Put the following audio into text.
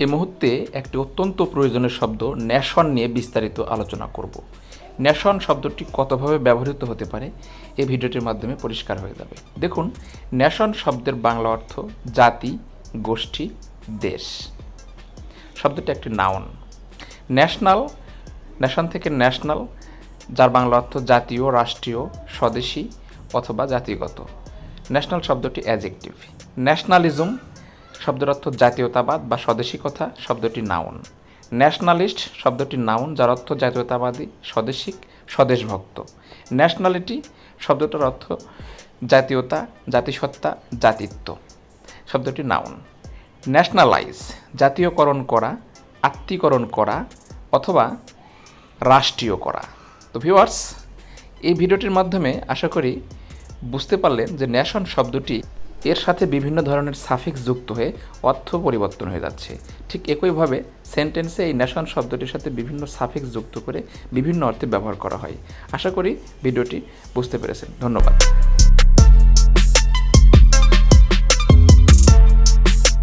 এই মুহূর্তে একটি অত্যন্ত প্রয়োজনীয় শব্দ ন্যাশন নিয়ে বিস্তারিত আলোচনা করব। ন্যাশন শব্দটি কতভাবে ব্যবহৃত হতে পারে এই ভিডিওটির মাধ্যমে পরিষ্কার হয়ে যাবে। দেখুন, ন্যাশন শব্দের বাংলা অর্থ জাতি, গোষ্ঠী, দেশ। শব্দটি একটি নাউন। ন্যাশন থেকে ন্যাশনাল, যার বাংলা অর্থ জাতীয়, রাষ্ট্রীয়, স্বদেশী অথবা জাতিগত। ন্যাশনাল শব্দটি অ্যাডজেক্টিভ। ন্যাশনালিজম শব্দের অর্থ জাতীয়তাবাদ বা স্বদেশিকতা, শব্দটি নাউন। ন্যাশনালিস্ট শব্দটি নাউন, যার অর্থ জাতীয়তাবাদী, স্বদেশিক, স্বদেশভক্ত। ন্যাশনালিটি শব্দটার অর্থ জাতীয়তা, জাতিসত্তা, জাতিত্ব, শব্দটি নাউন। ন্যাশনালাইজ জাতীয়করণ করা, আত্মীকরণ করা অথবা রাষ্ট্রীয় করা। তো ভিউয়ার্স, এই ভিডিওটির মাধ্যমে আশা করি বুঝতে পারলেন যে ন্যাশন শব্দটি এর সাথে বিভিন্ন ধরনের সাফিক্স যুক্ত হয়ে অর্থ পরিবর্তন হয়ে যাচ্ছে। ঠিক একইভাবে সেন্টেন্সে এই ন্যাশন শব্দটির সাথে বিভিন্ন সাফিক্স যুক্ত করে বিভিন্ন অর্থে ব্যবহার করা হয়। আশা করি ভিডিওটি বুঝতে পেরেছেন। ধন্যবাদ।